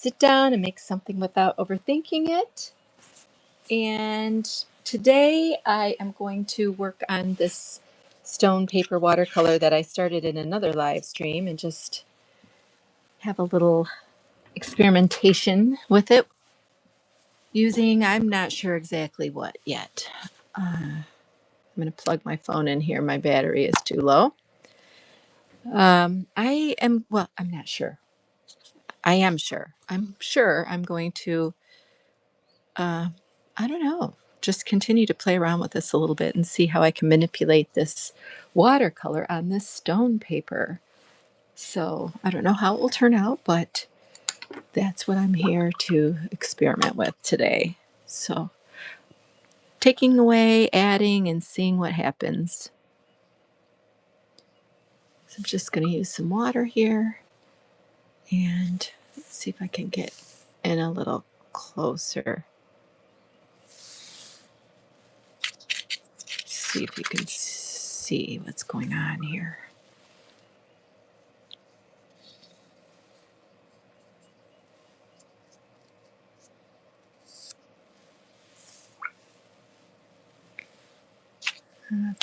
sit down and make something without overthinking it. And today I am going to work on this stone paper watercolor that I started in another live stream and just have a little experimentation with it using, I'm not sure exactly what yet. I'm going to plug my phone in here. My battery is too low. I'm not sure. I am sure. I'm sure I'm going to, I don't know, just continue to play around with this a little bit and see how I can manipulate this watercolor on this stone paper. So I don't know how it will turn out, but that's what I'm here to experiment with today. So taking away, adding, and seeing what happens. So I'm just going to use some water here and see if I can get in a little closer. See if you can see what's going on here.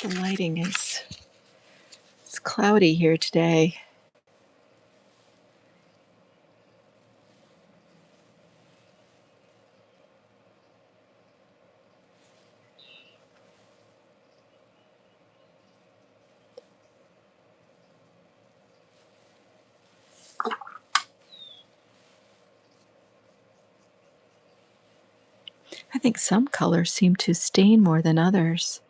The lighting is, it's cloudy here today. I think some colors seem to stain more than others.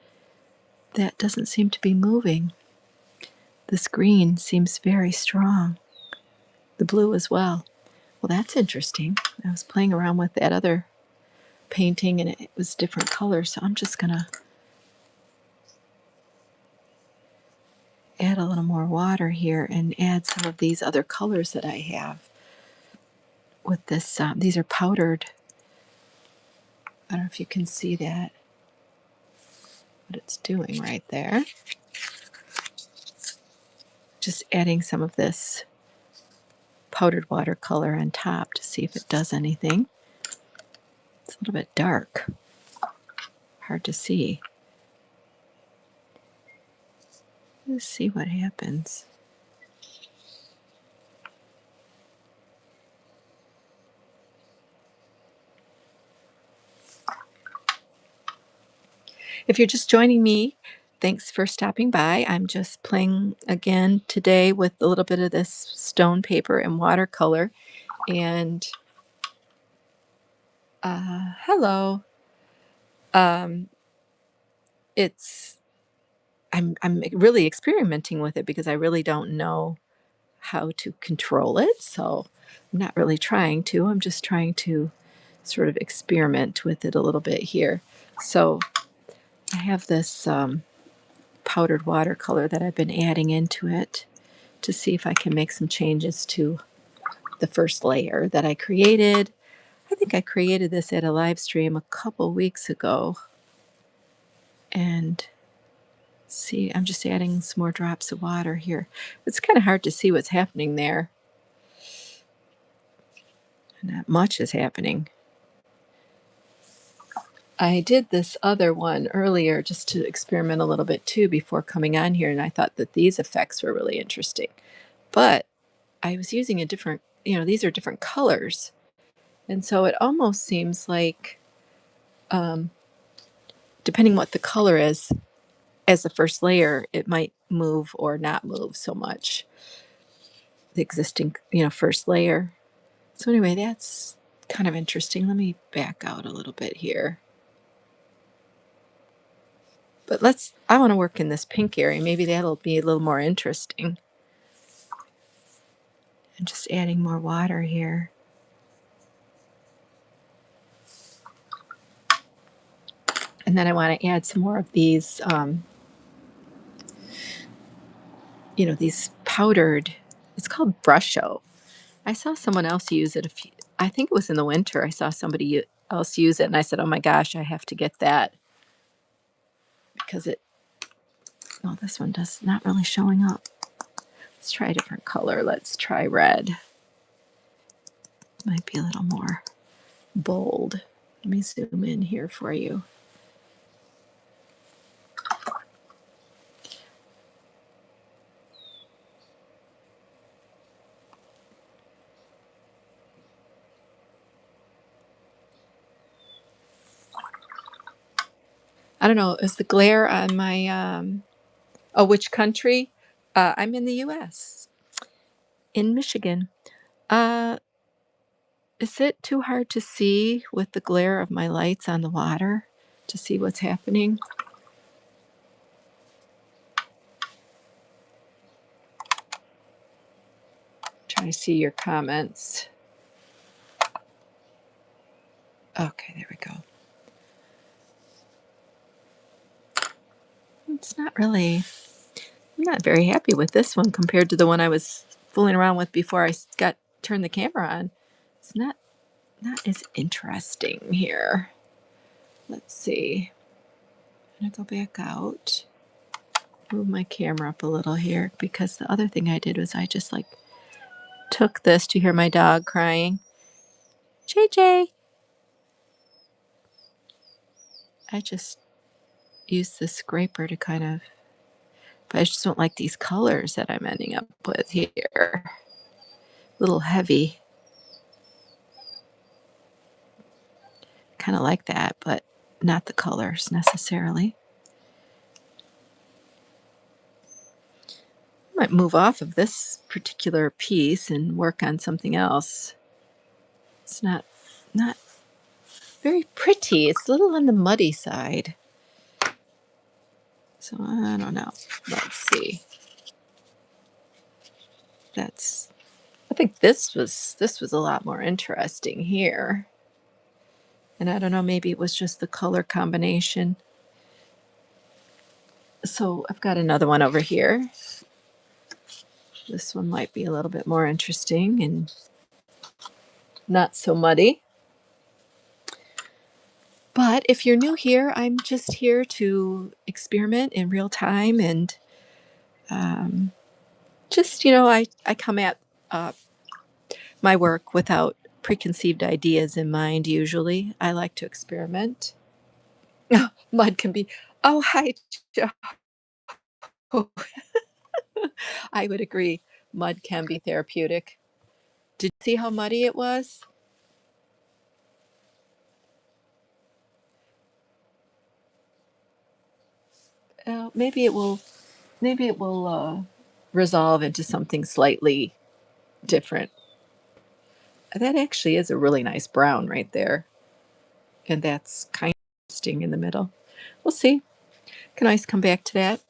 That doesn't seem to be moving. This green seems very strong. The blue as well. Well, that's interesting. I was playing around with that other painting and it was different colors, so I'm just going to add a little more water here and add some of these other colors that I have with this. These are powdered. I don't know if you can see that, what it's doing right there. Just adding some of this powdered watercolor on top to see if it does anything. It's a little bit dark, hard to see. Let's see what happens. If you're just joining me, thanks for stopping by. I'm just playing again today with a little bit of this stone paper and watercolor. And hello. It's I'm really experimenting with it because I really don't know how to control it. So I'm not really trying to. I'm just trying to sort of experiment with it a little bit here. So I have this powdered watercolor that I've been adding into it to see if I can make some changes to the first layer that I created. I think I created this at a live stream a couple weeks ago. And see, I'm just adding some more drops of water here. It's kind of hard to see what's happening there. Not much is happening. I did this other one earlier just to experiment a little bit too before coming on here, and I thought that these effects were really interesting. But I was using a different, these are different colors. And so it almost seems like, depending what the color is, as the first layer, it might move or not move so much. The existing, first layer. So anyway, that's kind of interesting. Let me back out a little bit here. But I want to work in this pink area. Maybe that'll be a little more interesting. And just adding more water here. And then I want to add some more of these, these powdered, it's called brusho. I saw someone else use it I think it was in the winter. I saw somebody else use it and I said, oh my gosh, I have to get that. Because this one does not really showing up. Let's try a different color. Let's try red. might be a little more bold. Let me zoom in here for you. I don't know, is the glare on my, oh, which country? I'm in the US, in Michigan. Uh, is it too hard to see with the glare of my lights on the water to see what's happening? Try to see your comments. Okay, there we go. It's not really, I'm not very happy with this one compared to the one I was fooling around with before I got turned the camera on. It's not as interesting here. Let's see. I'm gonna go back out. Move my camera up a little here because the other thing I did was I just like took this to hear my dog crying. JJ. I just used the scraper to kind of, but I just don't like these colors that I'm ending up with here. A little heavy. Kind of like that, but not the colors necessarily. I might move off of this particular piece and work on something else. It's not very pretty. It's a little on the muddy side. So I don't know. Let's see. That's, I think this was a lot more interesting here. And I don't know, maybe it was just the color combination. So I've got another one over here. This one might be a little bit more interesting and not so muddy. But if you're new here, I'm just here to experiment in real time and um, just, I come at uh, my work without preconceived ideas in mind usually. I like to experiment. Mud can be, oh, hi, Joe. I would agree. Mud can be therapeutic. Did you see how muddy it was? Maybe it will resolve into something slightly different. That actually is a really nice brown right there. And that's kind of interesting in the middle. We'll see. Can always come back to that.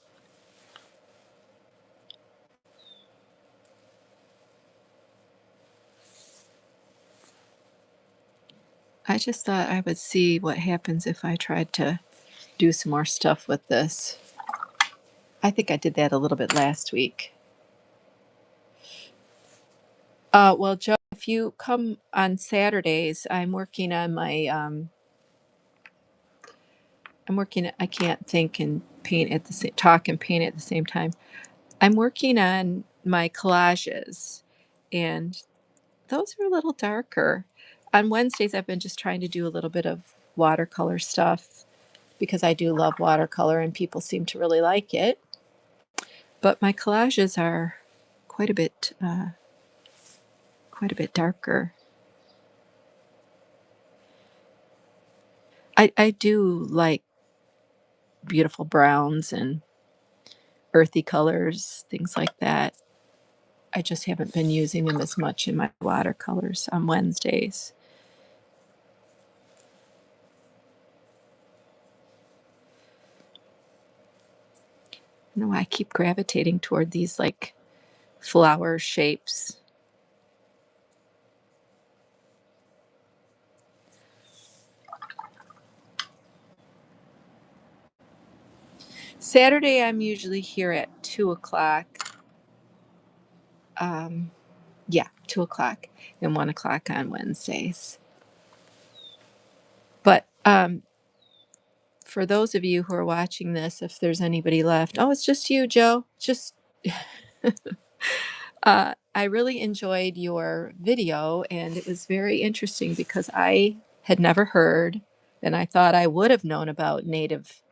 I just thought I would see what happens if I tried to do some more stuff with this. I think I did that a little bit last week. Well, Joe, if you come on Saturdays, I can't think and paint at the same, talk and paint at the same time. I'm working on my collages, and those are a little darker. On Wednesdays, I've been just trying to do a little bit of watercolor stuff because I do love watercolor and people seem to really like it. But my collages are quite a bit, quite a bit darker. I do like beautiful browns and earthy colors, things like that. I just haven't been using them as much in my watercolors on Wednesdays. I don't know why I keep gravitating toward these like flower shapes. Saturday, I'm usually here at 2 o'clock. Yeah, 2 o'clock and 1 o'clock on Wednesdays. But for those of you who are watching this, if there's anybody left, oh, it's just you, Joe. Just I really enjoyed your video, and it was very interesting because I had never heard, and I thought I would have known about native,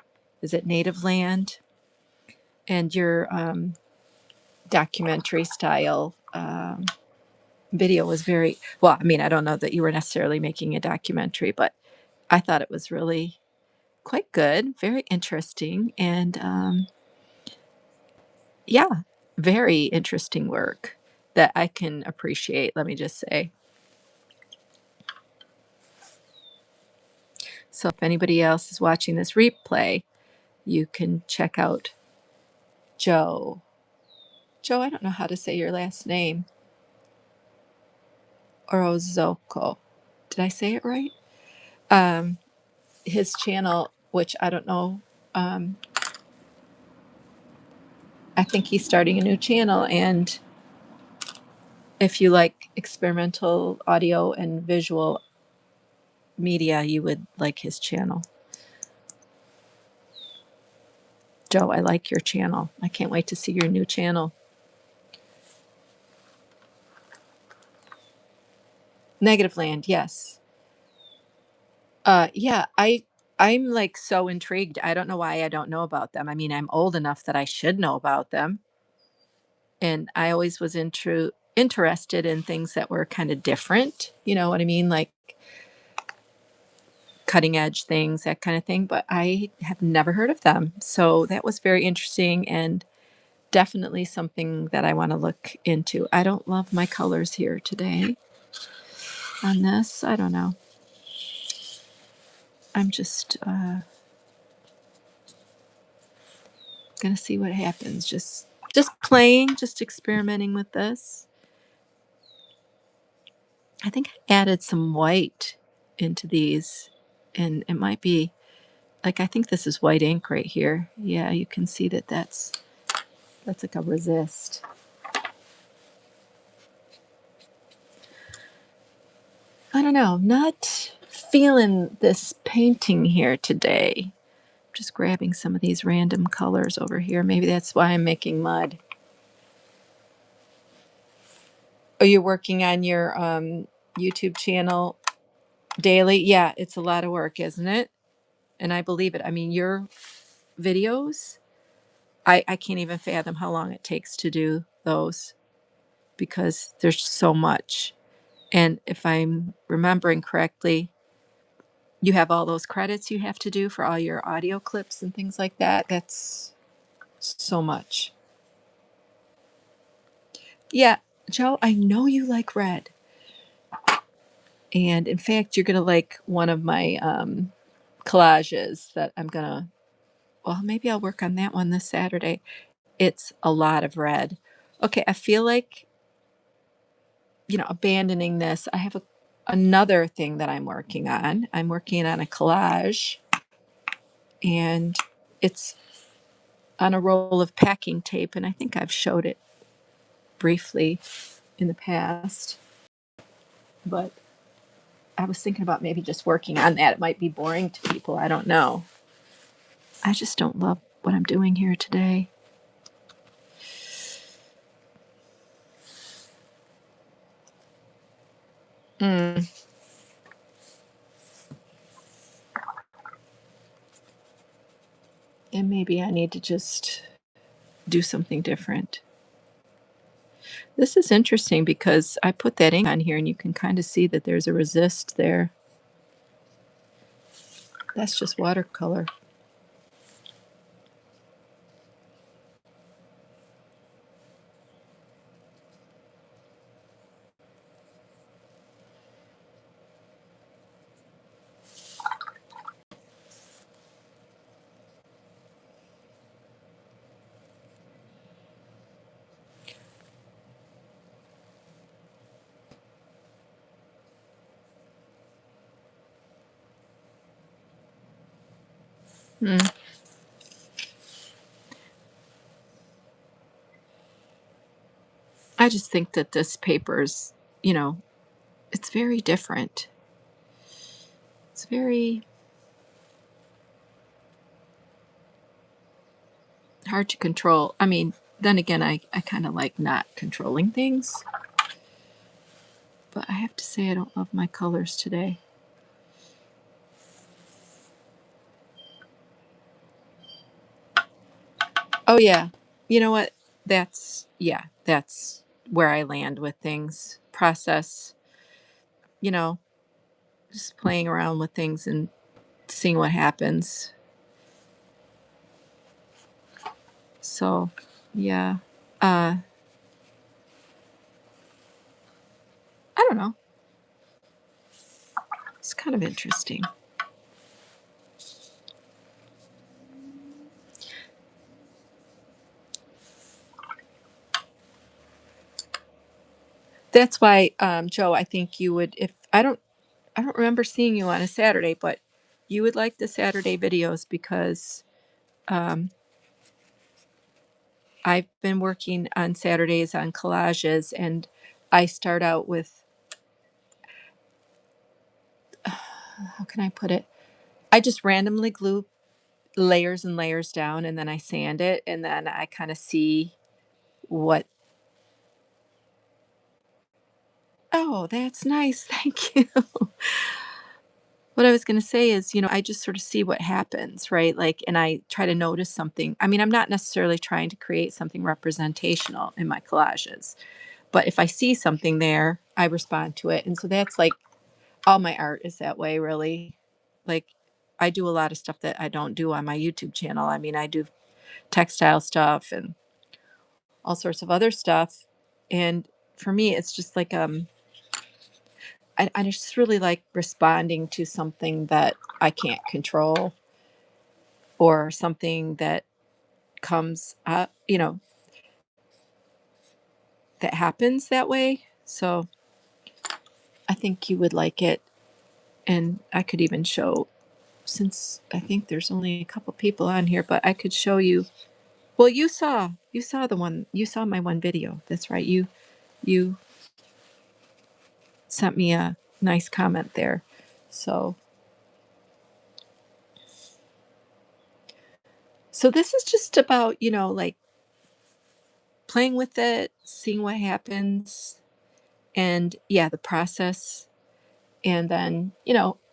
is it native land? And your documentary style video was very well. I mean, I don't know that you were necessarily making a documentary, but I thought it was really quite good, very interesting, and yeah, very interesting work that I can appreciate. Let me just say. So if anybody else is watching this replay, you can check out Joe. Joe, I don't know how to say your last name. Orozoko. Did I say it right? Um, his channel, which I don't know. Um, I think he's starting a new channel, and if you like experimental audio and visual media, you would like his channel. Joe, I like your channel. I can't wait to see your new channel. Negative Land, yes. Yeah, I'm like so intrigued. I don't know why I don't know about them. I mean, I'm old enough that I should know about them, and I always was interested in things that were kind of different. You know what I mean? Like cutting edge things, that kind of thing, but I have never heard of them. So that was very interesting and definitely something that I want to look into. I don't love my colors here today on this. I don't know. I'm just gonna see what happens. Just playing, just experimenting with this. I think I added some white into these, and it might be like I think this is white ink right here. Yeah, you can see that that's like a resist. I don't know, not feeling this painting here today. Just grabbing some of these random colors over here. Maybe that's why I'm making mud. Are you working on your YouTube channel daily? Yeah, it's a lot of work, isn't it? And I believe it. I mean, your videos, I can't even fathom how long it takes to do those because there's so much. And if I'm remembering correctly, you have all those credits you have to do for all your audio clips and things like that. That's so much. Yeah, Joe, I know you like red. And in fact, you're going to like one of my collages that I'm going to, well, maybe I'll work on that one this Saturday. It's a lot of red. Okay, I feel like, abandoning this. I have another thing that I'm working on. I'm working on a collage, and it's on a roll of packing tape, and I think I've showed it briefly in the past, but I was thinking about maybe just working on that. It might be boring to people. I don't know. I just don't love what I'm doing here today. Mm. And maybe I need to just do something different. This is interesting because I put that ink on here and you can kind of see that there's a resist there. That's just watercolor. Mm. I just think that this paper's, it's very different. It's very hard to control. I mean, then again, I kind of like not controlling things, but I have to say I don't love my colors today. Oh yeah. You know what? That's where I land with things. Process, you know, just playing around with things and seeing what happens. So, yeah. Uh I don't know. It's kind of interesting. That's why, Joe, I think you would, if I don't remember seeing you on a Saturday, but you would like the Saturday videos because um, I've been working on Saturdays on collages, and I start out with, how can I put it? I just randomly glue layers and layers down, and then I sand it, and then I kind of see what. Oh, that's nice. Thank you. What I was going to say is, I just sort of see what happens, right? Like, and I try to notice something. I mean, I'm not necessarily trying to create something representational in my collages, but if I see something there, I respond to it. And so that's like all my art is that way, really. Like, I do a lot of stuff that I don't do on my YouTube channel. I mean, I do textile stuff and all sorts of other stuff. And for me, it's just like, I just really like responding to something that I can't control or something that comes up, that happens that way. So I think you would like it. And I could even show, since I think there's only a couple people on here, but I could show you. Well, you saw you saw my one video. That's right. You sent me a nice comment there. So, so this is just about, like playing with it, seeing what happens, and yeah, the process. And then,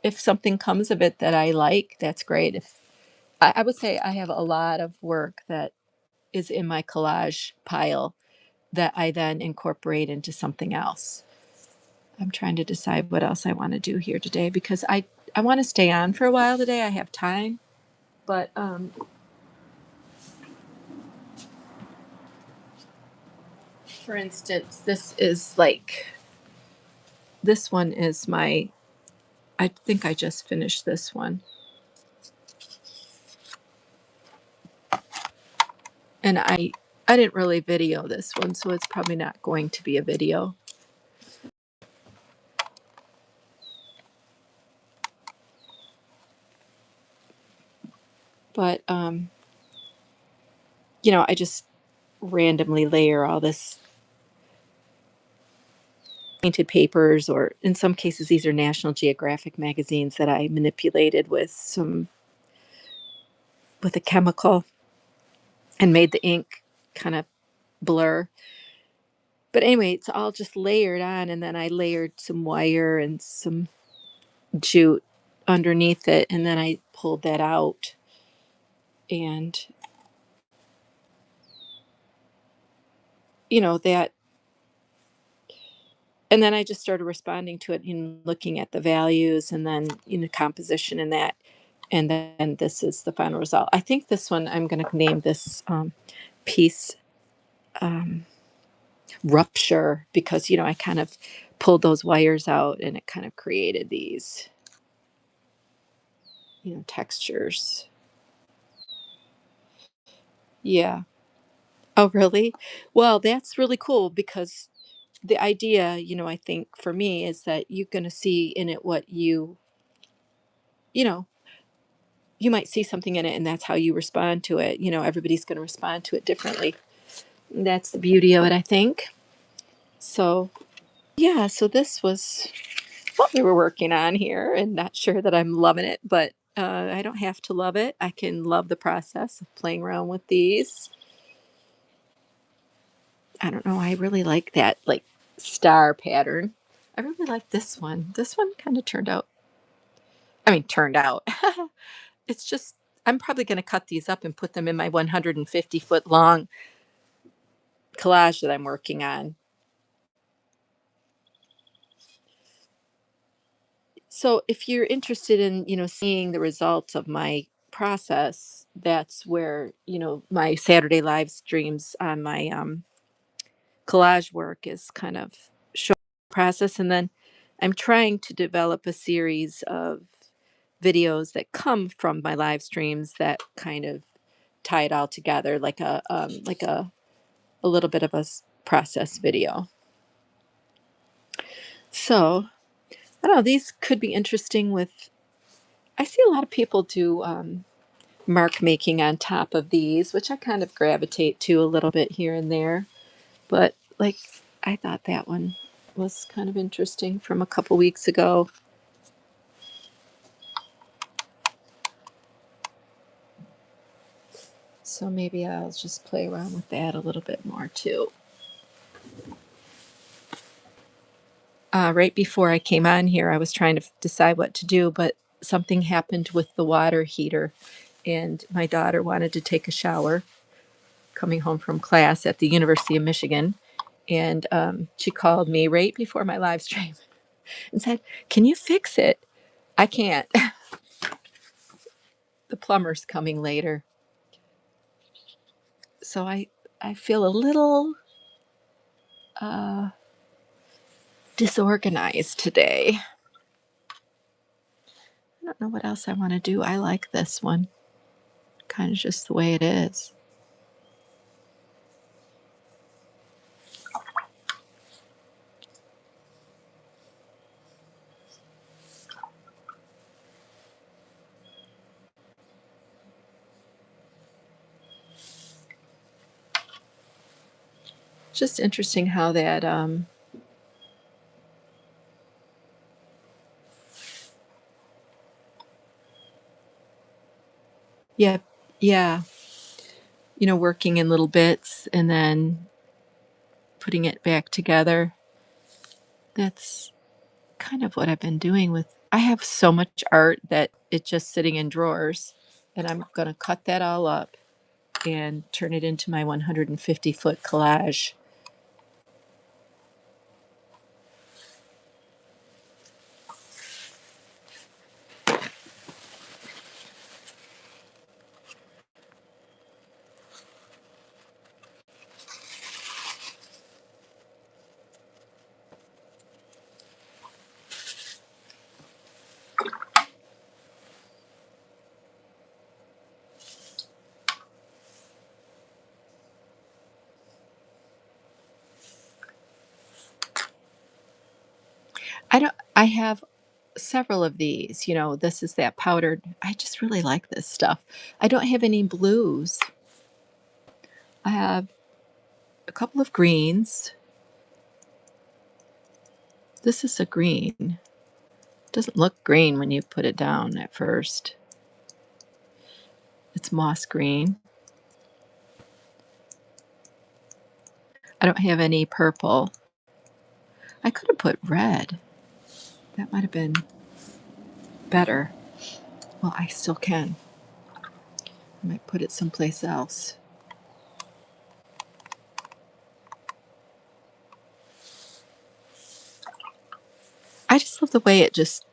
if something comes of it that I like, that's great. If I would say I have a lot of work that is in my collage pile that I then incorporate into something else. I'm trying to decide what else I want to do here today because I want to stay on for a while today. I have time, but for instance, this one is my. I think I just finished this one, and I didn't really video this one, so it's probably not going to be a video. But I just randomly layer all this painted papers, or in some cases, these are National Geographic magazines that I manipulated with a chemical and made the ink kind of blur. But anyway, it's all just layered on, and then I layered some wire and some jute underneath it, and then I pulled that out, and that, and then I just started responding to it and looking at the values, and then composition and that, and then this is the final result. I think this one I'm going to name this piece um, rupture, because I kind of pulled those wires out and it kind of created these textures. Yeah. Oh, really? Well, that's really cool because the idea, I think for me is that you're going to see in it what you know, you might see something in it and that's how you respond to it. Everybody's going to respond to it differently. That's the beauty of it, I think. So, yeah, so this was what we were working on here, and not sure that I'm loving it, but I don't have to love it. I can love the process of playing around with these. I don't know. I really like that like star pattern. I really like this one. This one kind of turned out. I mean, turned out. It's just I'm probably going to cut these up and put them in my 150-foot long collage that I'm working on. So if you're interested in, seeing the results of my process, that's where, my Saturday live streams on my collage work is kind of showing the process. And then I'm trying to develop a series of videos that come from my live streams that kind of tie it all together like a little bit of a process video. So I don't know, these could be interesting with, I see a lot of people do mark making on top of these, which I kind of gravitate to a little bit here and there. But like, I thought that one was kind of interesting from a couple weeks ago. So maybe I'll just play around with that a little bit more too. Right before I came on here, I was trying to decide what to do, but something happened with the water heater, and my daughter wanted to take a shower coming home from class at the University of Michigan. And she called me right before my live stream and said, "Can you fix it?" I can't. The plumber's coming later. So I feel a little uh, disorganized today. I don't know what else I want to do. I like this one. Kind of just the way it is. Just interesting how that yeah, yeah, working in little bits and then putting it back together. That's kind of what I've been doing with, I have so much art that it's just sitting in drawers, and I'm going to cut that all up and turn it into my 150-foot collage. I have several of these, this is that powdered. I just really like this stuff. I don't have any blues. I have a couple of greens. This is a green. Doesn't look green when you put it down at first. It's moss green. I don't have any purple. I could have put red. That might have been better. Well, I still can. I might put it someplace else. I just love the way it just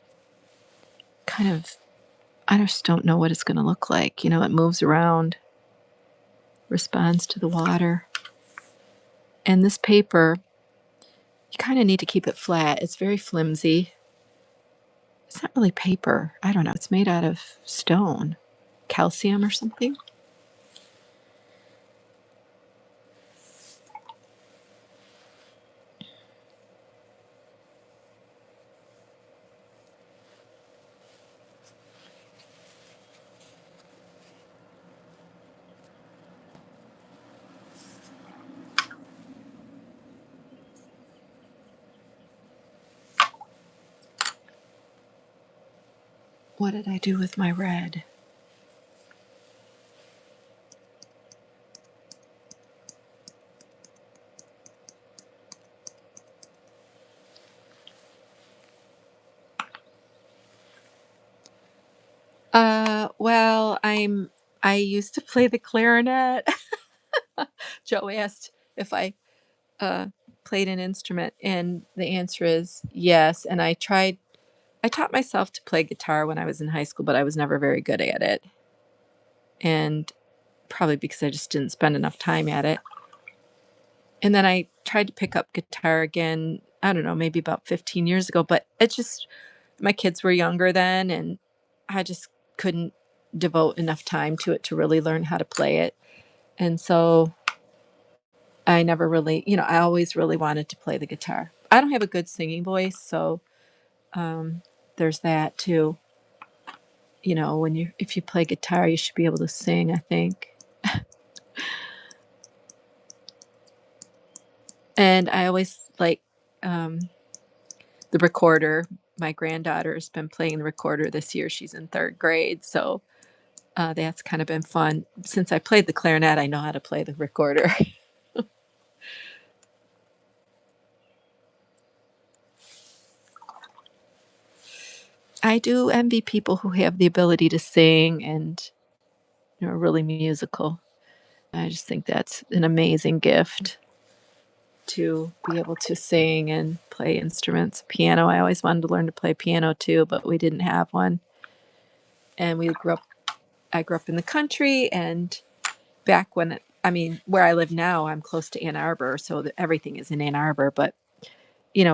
kind of, I just don't know what it's going to look like. It moves around, responds to the water. And this paper, you kind of need to keep it flat. It's very flimsy. It's not really paper. I don't know. It's made out of stone, calcium or something. What did I do with my red? Well, I used to play the clarinet. Joe asked if I uh, played an instrument, and the answer is yes. And I taught myself to play guitar when I was in high school, but I was never very good at it. And probably because I just didn't spend enough time at it. And then I tried to pick up guitar again, I don't know, maybe about 15 years ago, but it just, my kids were younger then, and I just couldn't devote enough time to it to really learn how to play it. And so I never really, I always really wanted to play the guitar. I don't have a good singing voice, so um, there's that too. When if you play guitar, you should be able to sing, I think. And I always like um, the recorder. My granddaughter has been playing the recorder this year. She's in third grade, so that's kind of been fun. Since I played the clarinet, I know how to play the recorder. I do envy people who have the ability to sing and are really musical. I just think that's an amazing gift to be able to sing and play instruments. Piano, I always wanted to learn to play piano too, but we didn't have one. And I grew up in the country, and back when, where I live now, I'm close to Ann Arbor, so everything is in Ann Arbor. But,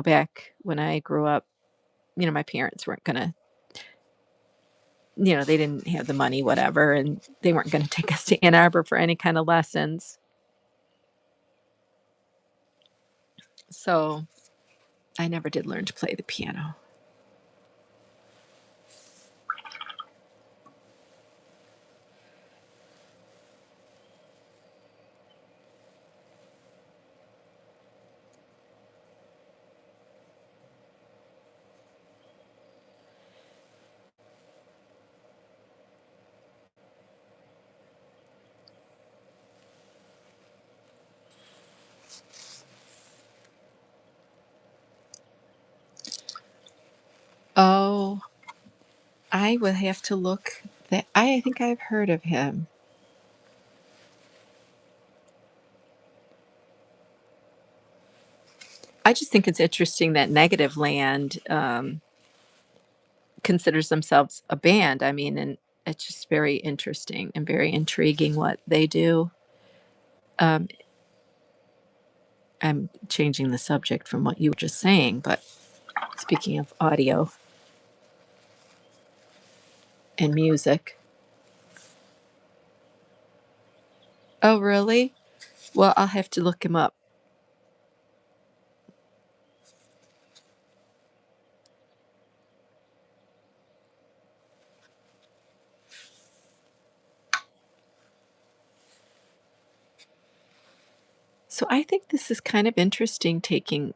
back when I grew up, my parents weren't going to, they didn't have the money, whatever, and they weren't going to take us to Ann Arbor for any kind of lessons. So I never did learn to play the piano. Oh, I would have to look that. I think I've heard of him. I just think it's interesting that Negative Land considers themselves a band. And it's just very interesting and very intriguing what they do. Um, I'm changing the subject from what you were just saying, but speaking of audio and music. Oh, really? Well, I'll have to look him up. So I think this is kind of interesting, taking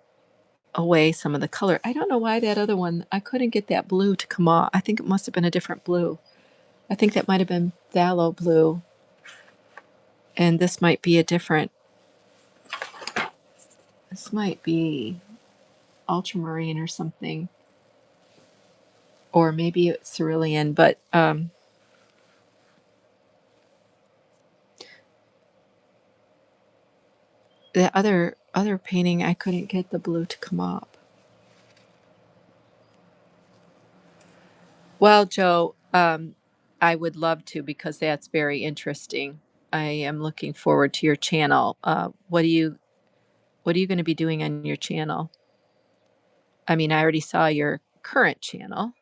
away some of the color. I don't know why that other one, I couldn't get that blue to come off. I think it must have been a different blue. I think that might have been phthalo blue, and this might be a different, this might be ultramarine or something, or maybe it's cerulean, but the other painting, I couldn't get the blue to come up. Well, Joe, I would love to, because that's very interesting. I am looking forward to your channel. What are you going to be doing on your channel? I already saw your current channel,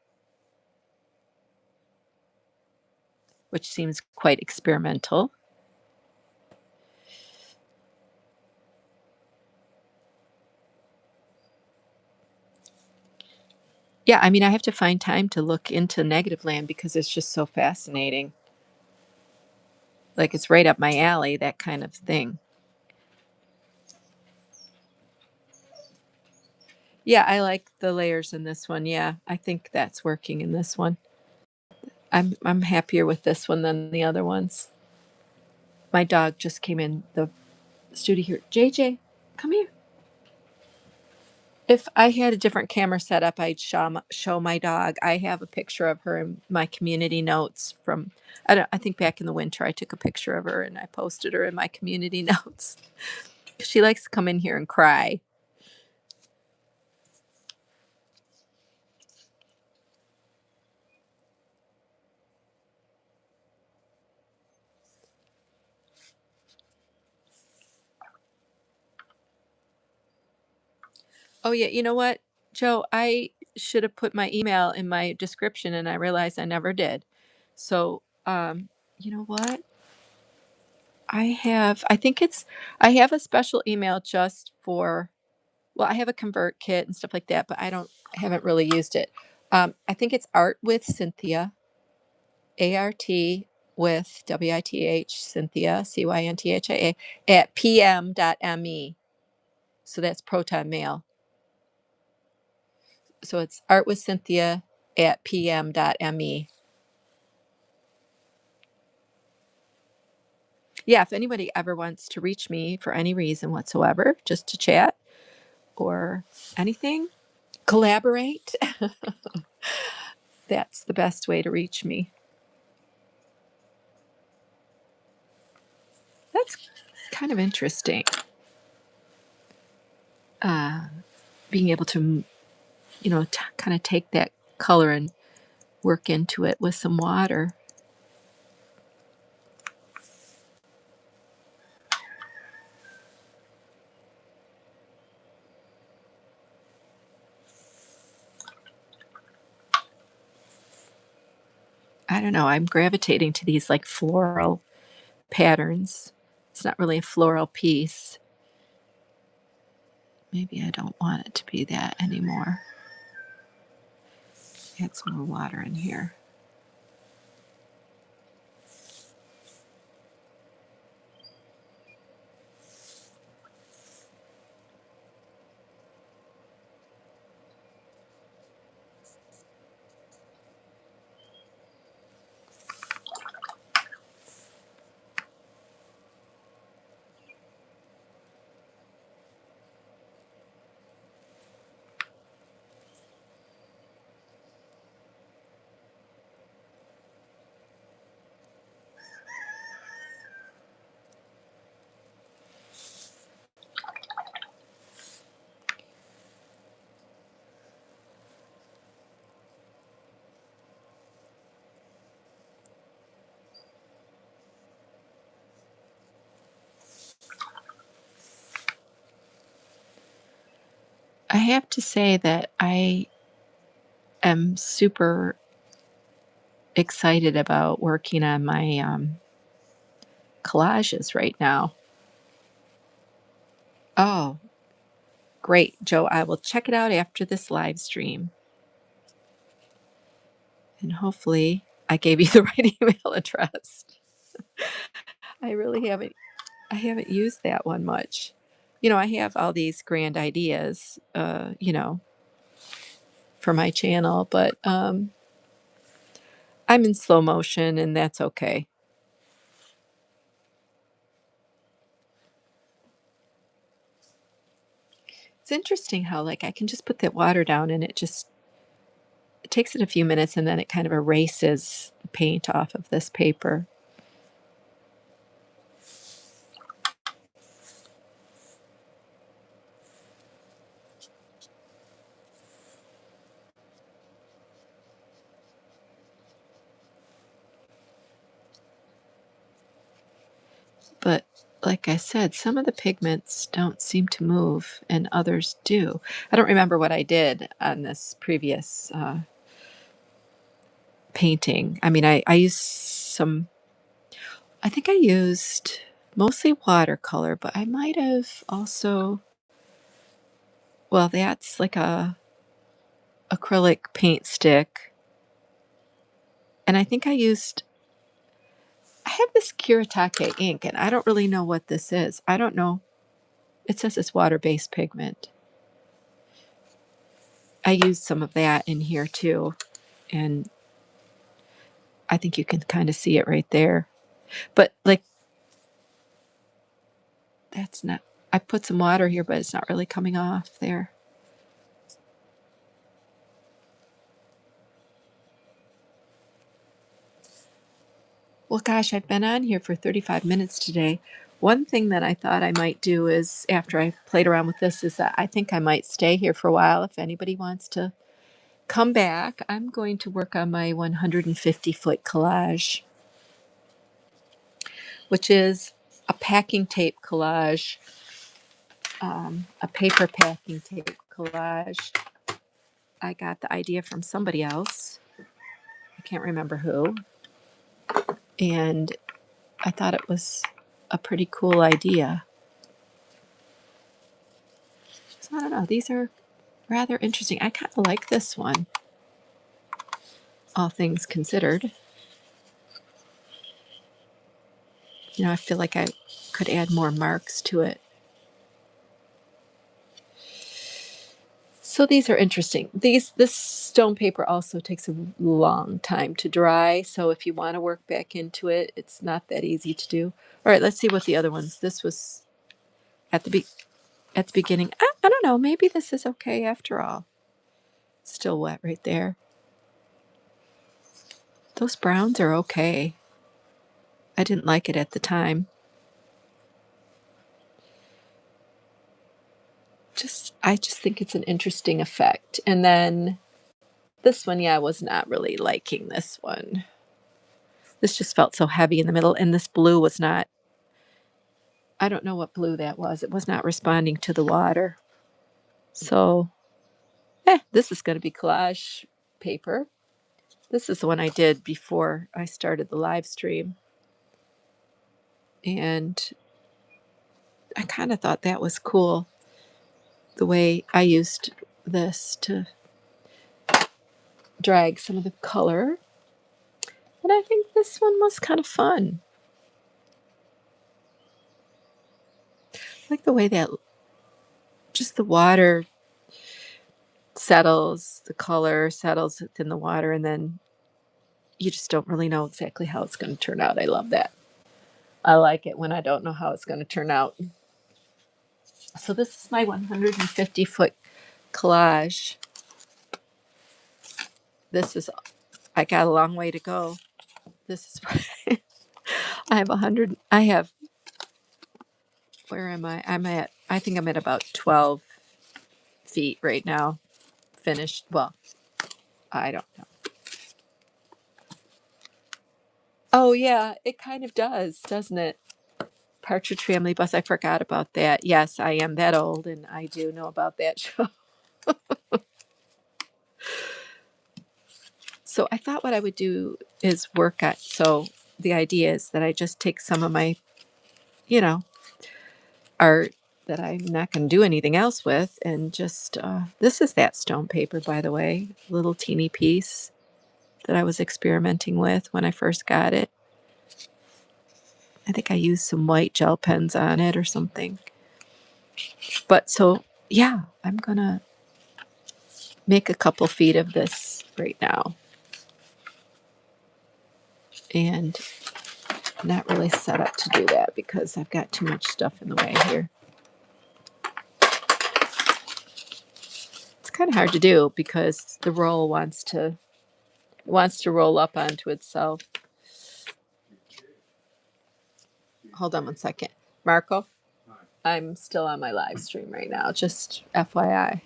which seems quite experimental. Yeah, I have to find time to look into Negative Land because it's just so fascinating. Like, it's right up my alley, that kind of thing. Yeah, I like the layers in this one. Yeah, I think that's working in this one. I'm happier with this one than the other ones. My dog just came in the studio here. JJ, come here. If I had a different camera setup, I'd show my dog. I have a picture of her in my community notes from, I think back in the winter, I took a picture of her and I posted her in my community notes. She likes to come in here and cry. Oh, yeah. You know what, Joe? I should have put my email in my description and I realized I never did. So, you know what? I think I have a special email just for, well, I have a convert kit and stuff like that, but I haven't really used it. I think it's Art with Cynthia, ART with WITH, Cynthia, CYNTHIA, at pm.me. So that's Proton Mail. So it's Art with Cynthia at pm.me. Yeah, if anybody ever wants to reach me for any reason whatsoever, just to chat or anything, collaborate, that's the best way to reach me. That's kind of interesting. Uh, Being able to, kind of take that color and work into it with some water. I don't know. I'm gravitating to these like floral patterns. It's not really a floral piece. Maybe I don't want it to be that anymore. Add some more water in here. I have to say that I am super excited about working on my collages right now. Oh, great, Joe. I will check it out after this live stream. And hopefully I gave you the right email address. I really haven't used that one much. I have all these grand ideas, for my channel, but I'm in slow motion and that's okay. It's interesting how like I can just put that water down and it takes it a few minutes and then it kind of erases the paint off of this paper. But like I said, some of the pigments don't seem to move and others do. I don't remember what I did on this previous painting. I mean, I used I think I used mostly watercolor, but I might have also, well, that's like a acrylic paint stick. And I think I have this Kiritake ink, and I don't really know what this is. I don't know. It says it's water-based pigment. I used some of that in here too, and I think you can kind of see it right there. But like, that's not, I put some water here, but it's not really coming off there. Well, gosh, I've been on here for 35 minutes today. One thing that I thought I might do is, after I played around with this, is that I think I might stay here for a while. If anybody wants to come back, I'm going to work on my 150-foot collage, which is a packing tape collage, a paper packing tape collage. I got the idea from somebody else. I can't remember who. And I thought it was a pretty cool idea. So I don't know. These are rather interesting. I kind of like this one, all things considered. You know, I feel like I could add more marks to it. So these are interesting. This stone paper also takes a long time to dry. So if you want to work back into it, it's not that easy to do. All right, let's see what the other ones. This was at at the beginning. I don't know. Maybe this is okay after all. Still wet right there. Those browns are okay. I didn't like it at the time. I just think it's an interesting effect. And then this one, yeah, I was not really liking this one. This just felt so heavy in the middle, and this blue was not, I don't know what blue that was. It was not responding to the water. So, this is going to be collage paper. This is the one I did before I started the live stream. And I kind of thought that was cool, the way I used this to drag some of the color. And I think this one was kind of fun. I like the way that just the water settles, the color settles within the water, and then you just don't really know exactly how it's going to turn out. I love that. I like it when I don't know how it's going to turn out. So this is my 150-foot collage. This is, I got a long way to go. This is, I have 100, I have, where am I? I think I'm at about 12 feet right now, finished. Well, I don't know. Oh, yeah, it kind of does, doesn't it? Partridge Family Bus. I forgot about that. Yes, I am that old, and I do know about that show. So I thought what I would do is work at. So the idea is that I just take some of my, you know, art that I'm not going to do anything else with, and just this is that stone paper, by the way, little teeny piece that I was experimenting with when I first got it. I think I used some white gel pens on it or something. But so, yeah, I'm going to make a couple feet of this right now. And not really set up to do that because I've got too much stuff in the way here. It's kind of hard to do because the roll wants to roll up onto itself. Hold on one second. Marco, I'm still on my live stream right now, just FYI.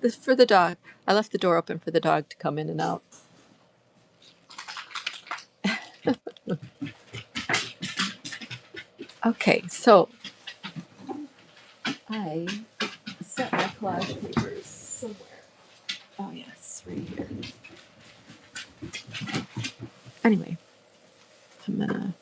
This for the dog. I left the door open for the dog to come in and out. Okay, so I set my collage papers somewhere. Oh, yes, right here. Anyway, I'm gonna.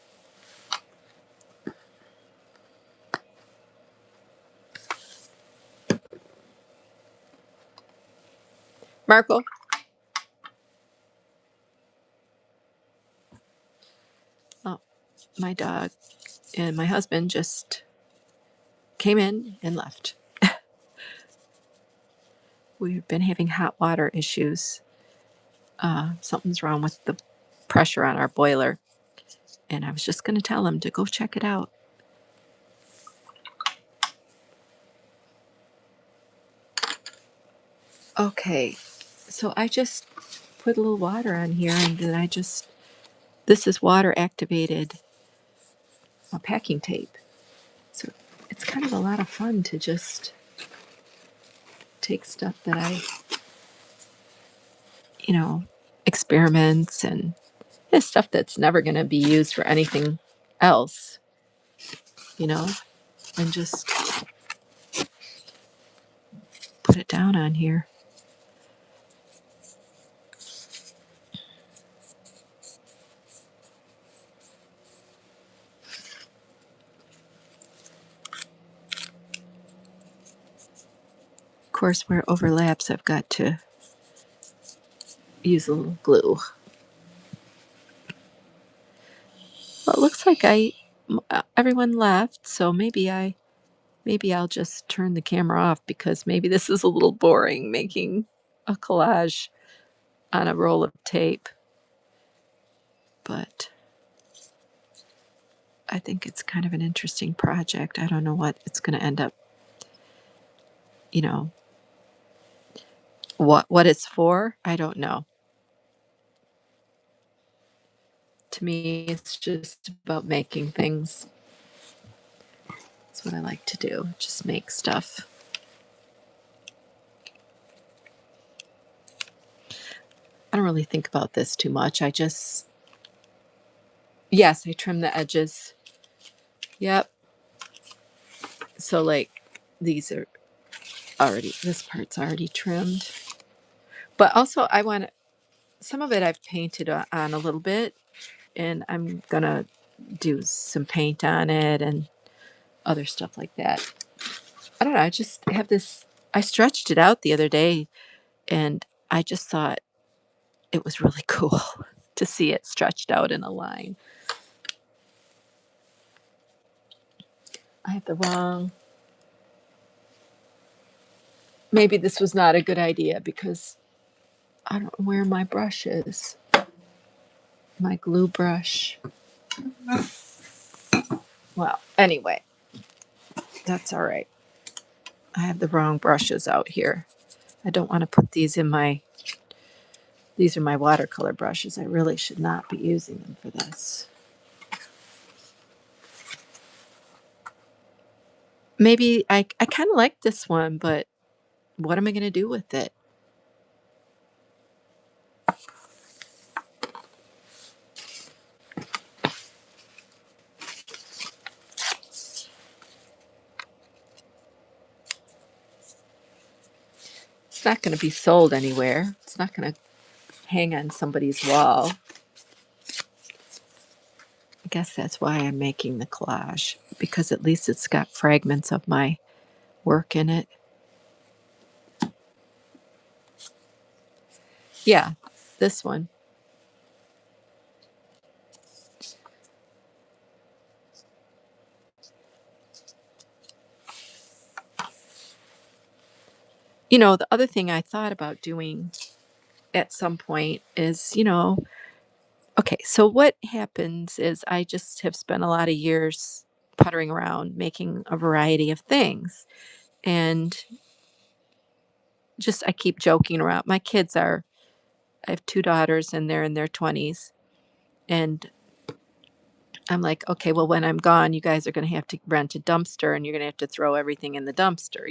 Marco. Oh, my dog and my husband just came in and left. We've been having hot water issues. Something's wrong with the pressure on our boiler. And I was just going to tell him to go check it out. Okay, so I just put a little water on here, and then this is water activated packing tape. So it's kind of a lot of fun to just take stuff that you know, experiments and stuff that's never going to be used for anything else, you know, and just put it down on here. Of course, where it overlaps, I've got to use a little glue. Well, it looks like everyone left, so maybe I'll just turn the camera off because maybe this is a little boring making a collage on a roll of tape. But I think it's kind of an interesting project. I don't know what it's going to end up, you know, what it's for. I don't know. To me, it's just about making things. That's what I like to do. Just make stuff. I don't really think about this too much. Yes, I trim the edges. Yep. So like these are this part's already trimmed. But also some of it I've painted on a little bit, and I'm gonna do some paint on it and other stuff like that. I don't know. I just have this. I stretched it out the other day, and I just thought it was really cool to see it stretched out in a line. I have the wrong. Maybe this was not a good idea because I don't know where my brush is. My glue brush. Well, anyway, that's all right. I have the wrong brushes out here. I don't want to put these in these are my watercolor brushes. I really should not be using them for this. Maybe I kind of like this one, but what am I going to do with it? It's not going to be sold anywhere. It's not going to hang on somebody's wall. I guess that's why I'm making the collage, because at least it's got fragments of my work in it. Yeah, this one. You know, the other thing I thought about doing at some point is, okay, so what happens is I just have spent a lot of years puttering around making a variety of things. And just I keep joking around. I have two daughters and they're in their 20s. And I'm like, okay, well, when I'm gone, you guys are going to have to rent a dumpster and you're going to have to throw everything in the dumpster.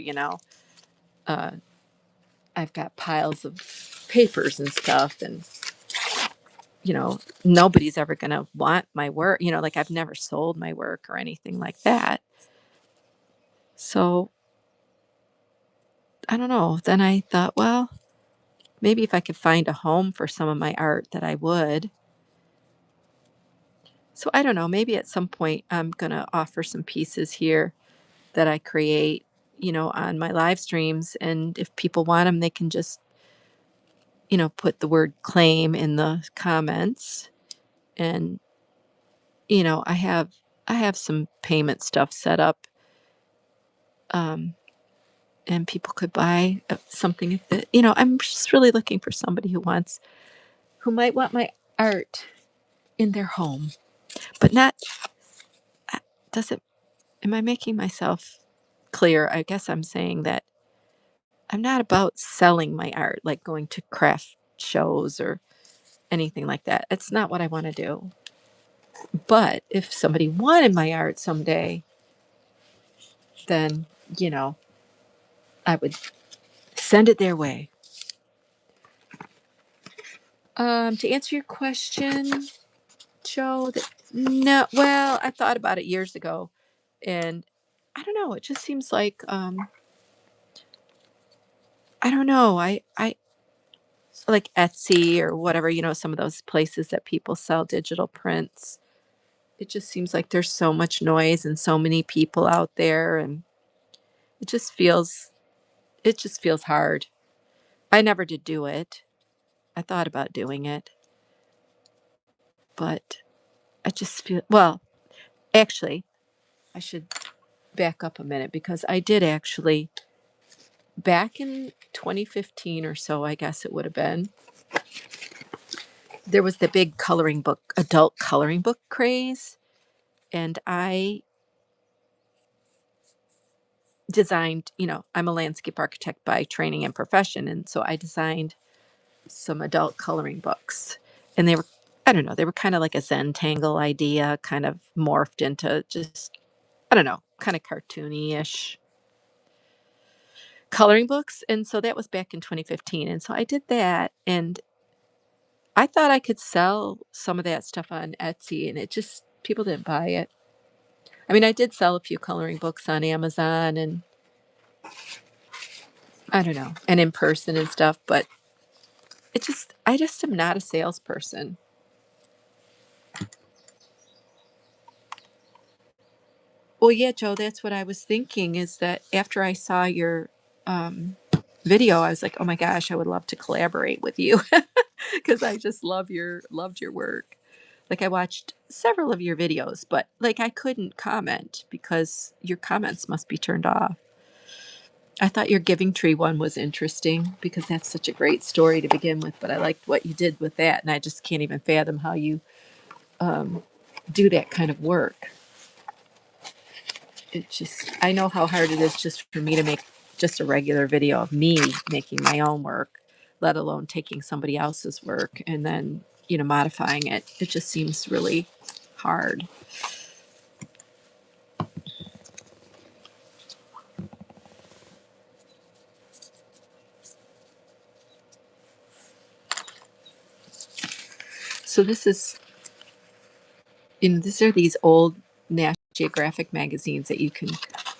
Uh, I've got piles of papers and stuff, and, nobody's ever going to want my work. Like I've never sold my work or anything like that. So I don't know. Then I thought, well, maybe if I could find a home for some of my art that I would. So I don't know. Maybe at some point I'm going to offer some pieces here that I create, on my live streams. And if people want them, they can just, put the word claim in the comments. And, I have some payment stuff set up. Um, and people could buy something if I'm just really looking for somebody who might want my art in their home, but not, uh, does it, am I making myself clear? I guess I'm saying that I'm not about selling my art, like going to craft shows or anything like that. It's not what I want to do. But if somebody wanted my art someday, then, you know, I would send it their way. To answer your question, Joe, no, well, I thought about it years ago, and I don't know. It just seems like I don't know. I like Etsy or whatever. Some of those places that people sell digital prints. It just seems like there's so much noise and so many people out there, and it just feels it just feels hard. I never did do it. I thought about doing it, but I just feel well. Actually, I should back up a minute because I did actually back in 2015 or so, I guess it would have been. There was the big coloring book, adult coloring book craze, and I designed, I'm a landscape architect by training and profession, and so I designed some adult coloring books. And they were, I don't know, they were kind of like a Zentangle idea, kind of morphed into just, I don't know, kind of cartoony-ish coloring books. And so that was back in 2015. And so I did that, and I thought I could sell some of that stuff on Etsy, and it just, people didn't buy it. I mean, I did sell a few coloring books on Amazon and I don't know, and in person and stuff, but I just am not a salesperson. Well, yeah, Joe, that's what I was thinking is that after I saw your um, video, I was like, oh my gosh, I would love to collaborate with you because I just loved your work. Like I watched several of your videos, but like I couldn't comment because your comments must be turned off. I thought your Giving Tree one was interesting because that's such a great story to begin with, but I liked what you did with that, and I just can't even fathom how you um, do that kind of work. I know how hard it is just for me to make just a regular video of me making my own work, let alone taking somebody else's work and then, modifying it. It just seems really hard. So these are these old National Geographic magazines that you can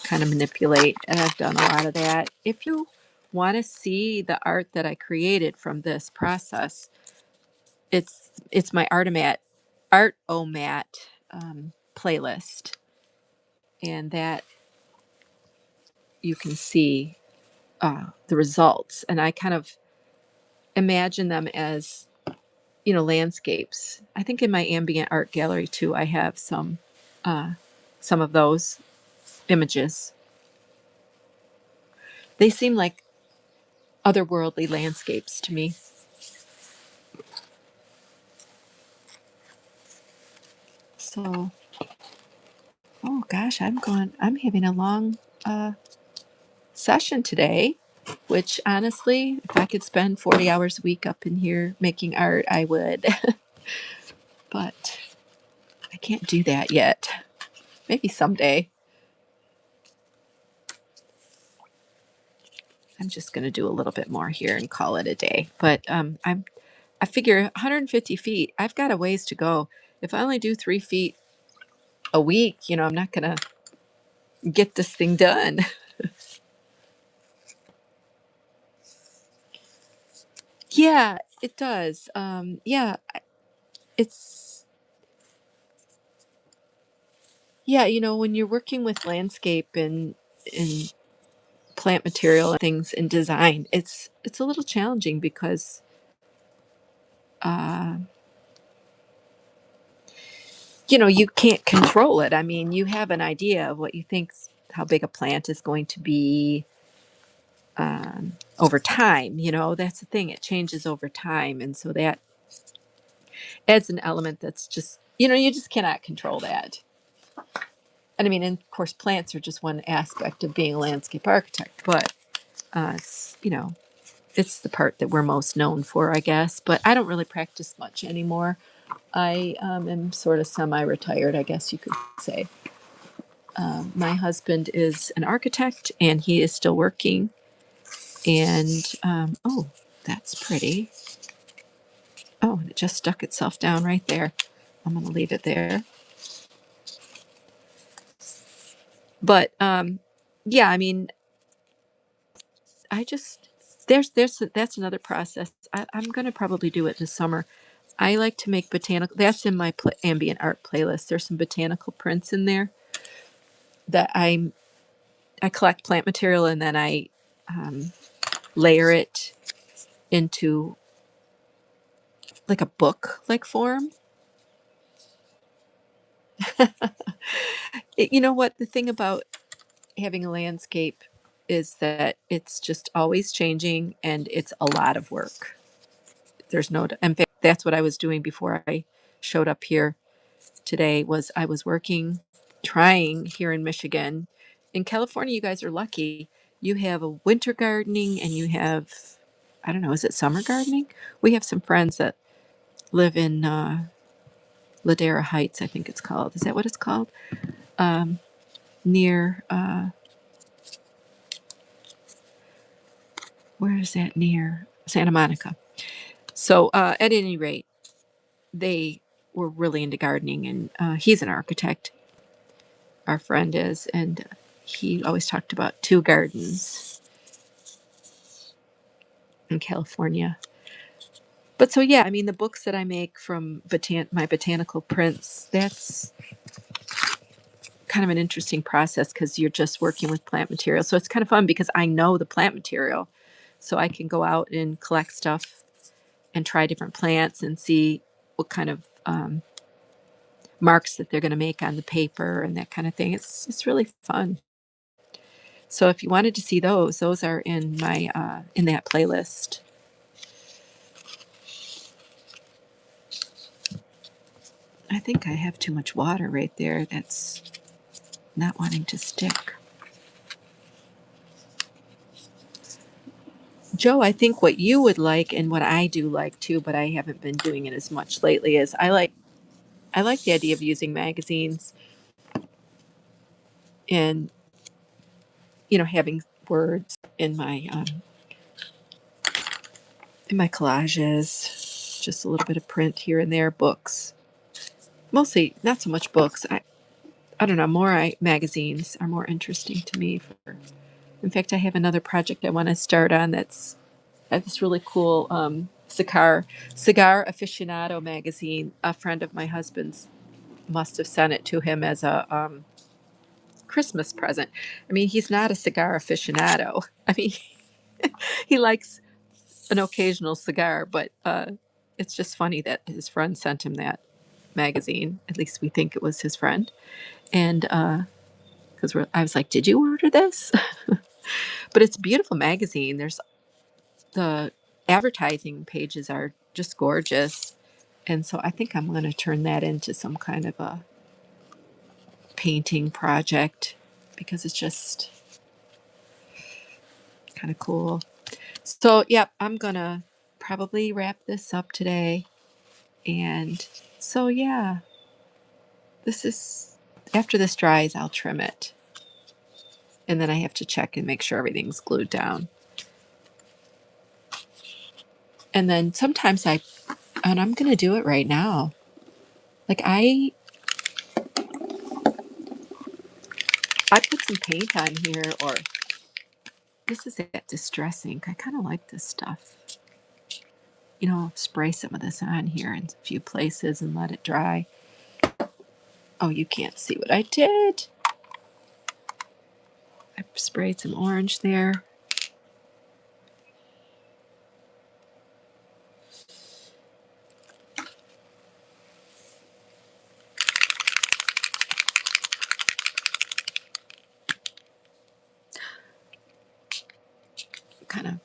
kind of manipulate, and I've done a lot of that. If you want to see the art that I created from this process, it's my Art-O-Mat playlist, and that you can see the results. And I kind of imagine them as landscapes. I think in my ambient art gallery too, I have uh, some of those images. They seem like otherworldly landscapes to me. So, oh gosh, I'm having a long session today, which honestly, if I could spend 40 hours a week up in here making art, I would. But I can't do that yet. Maybe someday. I'm just going to do a little bit more here and call it a day. But I figure 150 feet, I've got a ways to go. If I only do 3 feet a week, I'm not going to get this thing done. Yeah, it does. Yeah, it's, yeah, when you're working with landscape and plant material and things in design, it's a little challenging because uh, you can't control it. I mean, you have an idea of what you think how big a plant is going to be over time. That's the thing; it changes over time, and so that adds an element that's just you just cannot control that. And I mean, and of course, plants are just one aspect of being a landscape architect, but it's it's the part that we're most known for, I guess. But I don't really practice much anymore. I am sort of semi-retired, I guess you could say. My husband is an architect, and he is still working. And oh, that's pretty. Oh, and it just stuck itself down right there. I'm going to leave it there. But yeah, I mean, I just there's that's another process. I'm going to probably do it this summer. I like to make botanical. That's in my ambient art playlist. There's some botanical prints in there that I collect plant material, and then I layer it into like a book like form. You know what, the thing about having a landscape is that it's just always changing, and it's a lot of work. There's no, in fact, that's what I was doing before I showed up here today. Was I was working, trying here in Michigan. In California, you guys are lucky. You have a winter gardening, and you have, I don't know, is it summer gardening? We have some friends that live in Ladera Heights, I think it's called. Is that what it's called? Near, where is that near? Santa Monica. So, at any rate, they were really into gardening, and he's an architect, our friend is, and he always talked about two gardens in California. But so, yeah, I mean, the books that I make from my botanical prints, that's kind of an interesting process because you're just working with plant material. So it's kind of fun because I know the plant material. So I can go out and collect stuff and try different plants and see what kind of marks that they're going to make on the paper and that kind of thing. It's really fun. So if you wanted to see those are in my in that playlist. I think I have too much water right there. That's not wanting to stick. Joe, I think what you would like and what I do like too, but I haven't been doing it as much lately, is I like the idea of using magazines and having words in my collages, just a little bit of print here and there, books. Mostly not so much books. I don't know, magazines are more interesting to me. In fact, I have another project I want to start on that's this really cool cigar aficionado magazine. A friend of my husband's must have sent it to him as a Christmas present. I mean, he's not a cigar aficionado. I mean, he likes an occasional cigar, but it's just funny that his friend sent him that magazine. At least we think it was his friend, and because I was like, "Did you order this?" But it's a beautiful magazine. There's the advertising pages are just gorgeous, and so I think I'm going to turn that into some kind of a painting project because it's just kind of cool. So, yep, I'm going to probably wrap this up today. And so, yeah, this is after this dries, I'll trim it. And then I have to check and make sure everything's glued down. And then sometimes and I'm going to do it right now. Like I put some paint on here, or this is that distress ink. I kind of like this stuff. Spray some of this on here in a few places and let it dry. Oh, you can't see what I did. I sprayed some orange there. Kind of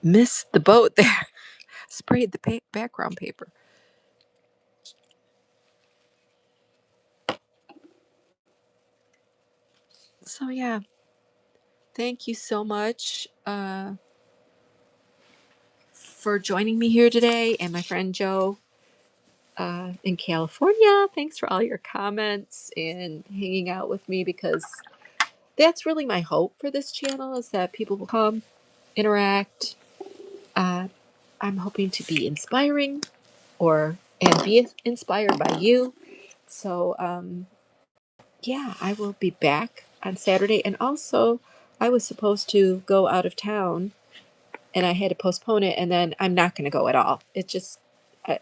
missed the boat there. Sprayed the background paper. So yeah, thank you so much. for joining me here today, and my friend Joe in California. Thanks for all your comments and hanging out with me, because that's really my hope for this channel, is that people will come, interact. Uh, I'm hoping to be inspiring and be inspired by you. So yeah, I will be back on Saturday. And also, I was supposed to go out of town and I had to postpone it. And then I'm not going to go at all. It just, I,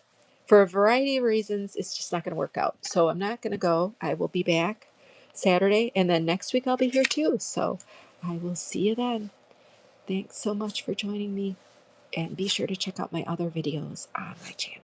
for a variety of reasons, it's just not going to work out. So I'm not going to go. I will be back Saturday. And then next week I'll be here too. So I will see you then. Thanks so much for joining me. And be sure to check out my other videos on my channel.